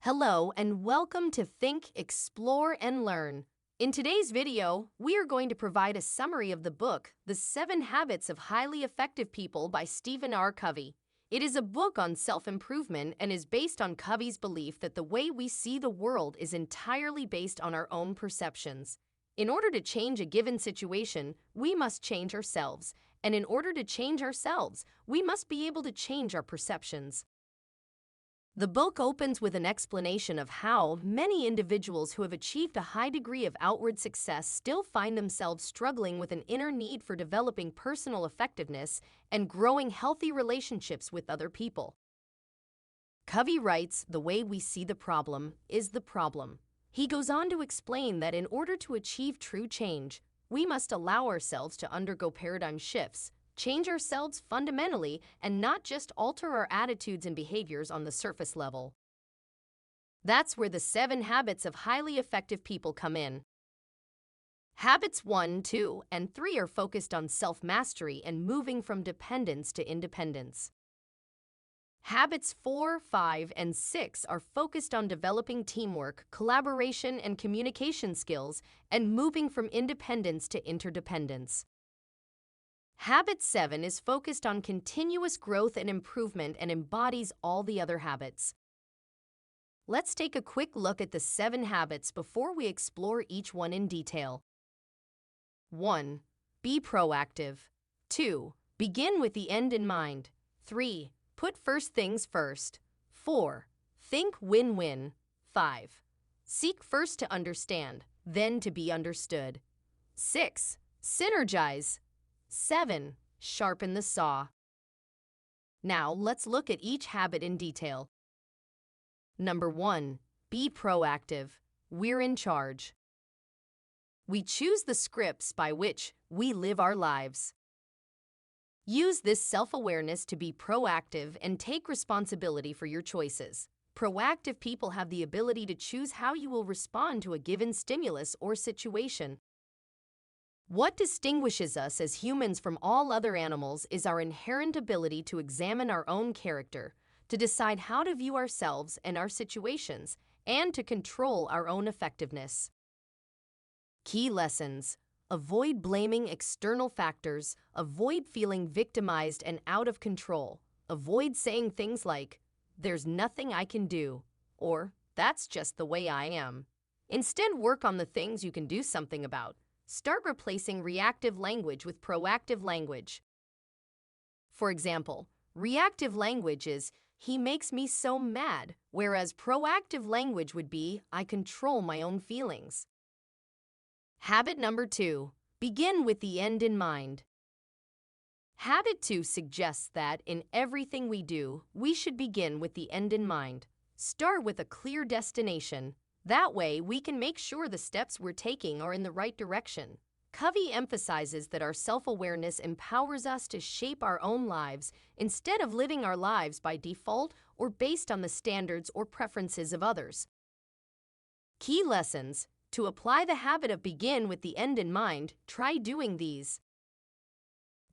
Hello and welcome to Think, Explore, and Learn. In today's video, we are going to provide a summary of the book, The 7 Habits of Highly Effective People by Stephen R. Covey. It is a book on self-improvement and is based on Covey's belief that the way we see the world is entirely based on our own perceptions. In order to change a given situation, we must change ourselves, and in order to change ourselves, we must be able to change our perceptions. The book opens with an explanation of how many individuals who have achieved a high degree of outward success still find themselves struggling with an inner need for developing personal effectiveness and growing healthy relationships with other people. Covey writes, "The way we see the problem is the problem." He goes on to explain that in order to achieve true change, we must allow ourselves to undergo paradigm shifts, change ourselves fundamentally, and not just alter our attitudes and behaviors on the surface level. That's where the 7 habits of highly effective people come in. Habits 1, 2, and 3 are focused on self-mastery and moving from dependence to independence. Habits 4, 5, and 6 are focused on developing teamwork, collaboration, and communication skills, and moving from independence to interdependence. Habit 7 is focused on continuous growth and improvement and embodies all the other habits. Let's take a quick look at the 7 habits before we explore each one in detail. 1. Be proactive. 2. Begin with the end in mind. 3. Put first things first. 4. Think win-win. 5. Seek first to understand, then to be understood. 6. Synergize. 7. Sharpen the saw. Now, let's look at each habit in detail. Number 1. Be proactive. We're in charge. We choose the scripts by which we live our lives. Use this self-awareness to be proactive and take responsibility for your choices. Proactive people have the ability to choose how you will respond to a given stimulus or situation. What distinguishes us as humans from all other animals is our inherent ability to examine our own character, to decide how to view ourselves and our situations, and to control our own effectiveness. Key lessons: avoid blaming external factors, avoid feeling victimized and out of control, avoid saying things like, "There's nothing I can do," or "That's just the way I am." Instead, work on the things you can do something about. Start replacing reactive language with proactive language. For example, reactive language is, "He makes me so mad," whereas proactive language would be, "I control my own feelings." Habit number 2. Begin with the end in mind. Habit 2 suggests that in everything we do, we should begin with the end in mind. Start with a clear destination. That way, we can make sure the steps we're taking are in the right direction. Covey emphasizes that our self-awareness empowers us to shape our own lives instead of living our lives by default or based on the standards or preferences of others. Key lessons: to apply the habit of begin with the end in mind, try doing these.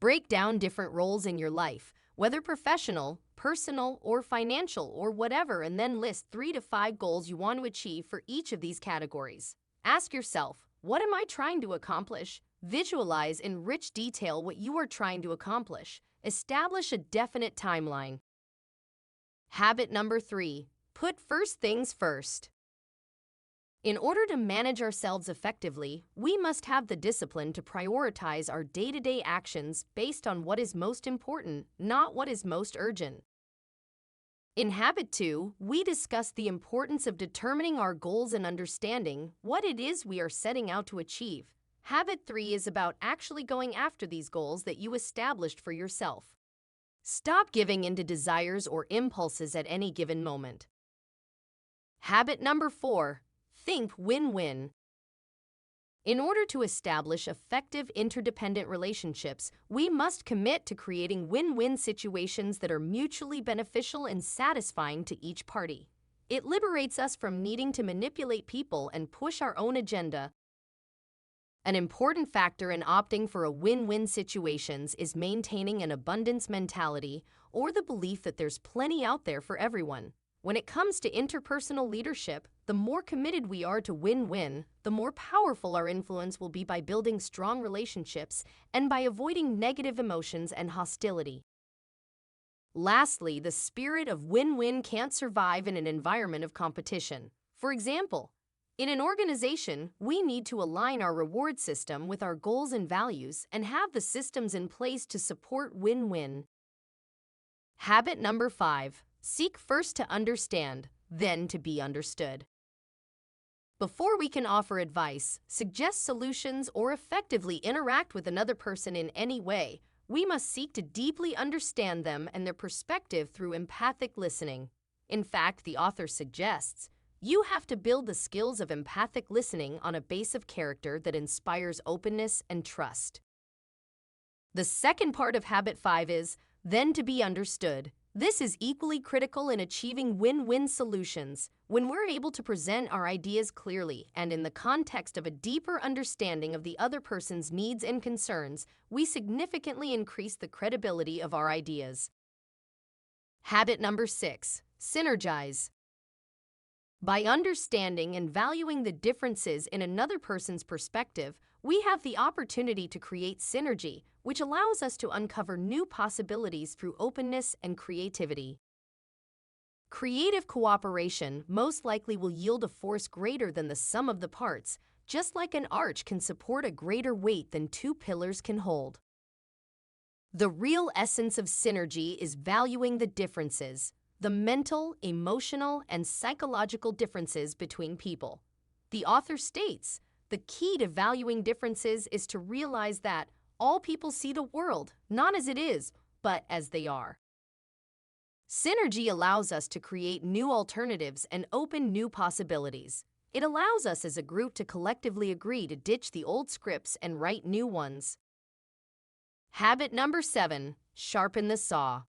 Break down different roles in your life, whether professional, personal, or financial, or whatever, and then list 3 to 5 goals you want to achieve for each of these categories. Ask yourself, what am I trying to accomplish? Visualize in rich detail what you are trying to accomplish. Establish a definite timeline. Habit number 3. Put first things first. In order to manage ourselves effectively, we must have the discipline to prioritize our day-to-day actions based on what is most important, not what is most urgent. In Habit 2, we discuss the importance of determining our goals and understanding what it is we are setting out to achieve. Habit 3 is about actually going after these goals that you established for yourself. Stop giving in to desires or impulses at any given moment. Habit number 4. Think win-win. In order to establish effective interdependent relationships, we must commit to creating win-win situations that are mutually beneficial and satisfying to each party. It liberates us from needing to manipulate people and push our own agenda. An important factor in opting for a win-win situations is maintaining an abundance mentality or the belief that there's plenty out there for everyone. When it comes to interpersonal leadership, the more committed we are to win-win, the more powerful our influence will be by building strong relationships and by avoiding negative emotions and hostility. Lastly, the spirit of win-win can't survive in an environment of competition. For example, in an organization, we need to align our reward system with our goals and values and have the systems in place to support win-win. Habit number 5. Seek first to understand, then to be understood. Before we can offer advice, suggest solutions, or effectively interact with another person in any way, we must seek to deeply understand them and their perspective through empathic listening. In fact, the author suggests, you have to build the skills of empathic listening on a base of character that inspires openness and trust. The second part of Habit 5 is, then to be understood. This is equally critical in achieving win-win solutions. When we're able to present our ideas clearly and in the context of a deeper understanding of the other person's needs and concerns, we significantly increase the credibility of our ideas. Habit number 6. Synergize. By understanding and valuing the differences in another person's perspective, we have the opportunity to create synergy, which allows us to uncover new possibilities through openness and creativity. Creative cooperation most likely will yield a force greater than the sum of the parts, just like an arch can support a greater weight than two pillars can hold. The real essence of synergy is valuing the differences, the mental, emotional, and psychological differences between people. The author states, the key to valuing differences is to realize that all people see the world, not as it is, but as they are. Synergy allows us to create new alternatives and open new possibilities. It allows us as a group to collectively agree to ditch the old scripts and write new ones. Habit number 7. Sharpen the saw.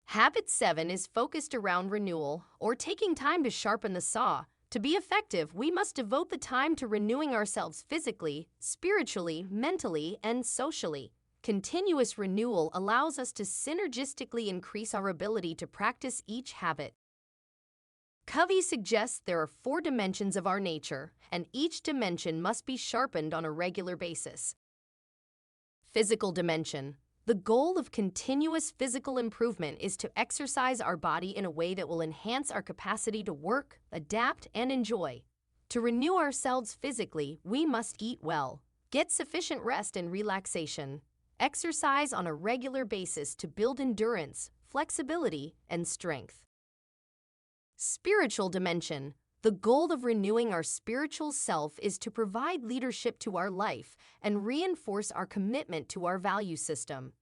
Habit 7 is focused around renewal, or taking time to sharpen the saw. To be effective, we must devote the time to renewing ourselves physically, spiritually, mentally, and socially. Continuous renewal allows us to synergistically increase our ability to practice each habit. Covey suggests there are 4 dimensions of our nature, and each dimension must be sharpened on a regular basis. Physical dimension. The goal of continuous physical improvement is to exercise our body in a way that will enhance our capacity to work, adapt, and enjoy. To renew ourselves physically, we must eat well, get sufficient rest and relaxation, exercise on a regular basis to build endurance, flexibility, and strength. Spiritual dimension. The goal of renewing our spiritual self is to provide leadership to our life and reinforce our commitment to our value system.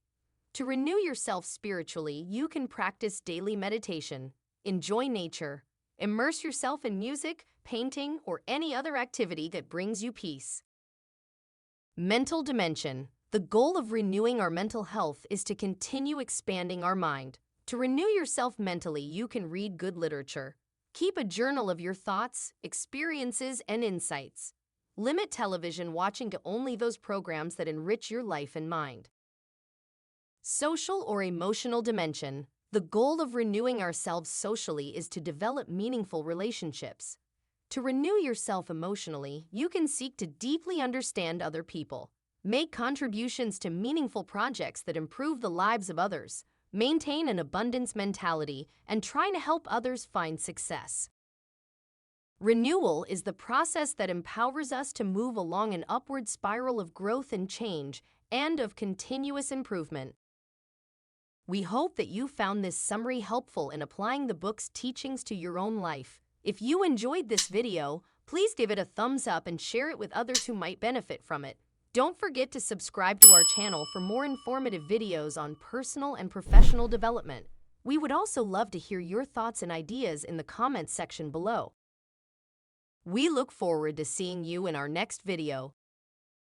To renew yourself spiritually, you can practice daily meditation, enjoy nature, immerse yourself in music, painting, or any other activity that brings you peace. Mental dimension. The goal of renewing our mental health is to continue expanding our mind. To renew yourself mentally, you can read good literature. Keep a journal of your thoughts, experiences, and insights. Limit television watching to only those programs that enrich your life and mind. Social or emotional dimension. The goal of renewing ourselves socially is to develop meaningful relationships. To renew yourself emotionally, you can seek to deeply understand other people, make contributions to meaningful projects that improve the lives of others, maintain an abundance mentality, and try to help others find success. Renewal is the process that empowers us to move along an upward spiral of growth and change and of continuous improvement. We hope that you found this summary helpful in applying the book's teachings to your own life. If you enjoyed this video, please give it a thumbs up and share it with others who might benefit from it. Don't forget to subscribe to our channel for more informative videos on personal and professional development. We would also love to hear your thoughts and ideas in the comments section below. We look forward to seeing you in our next video.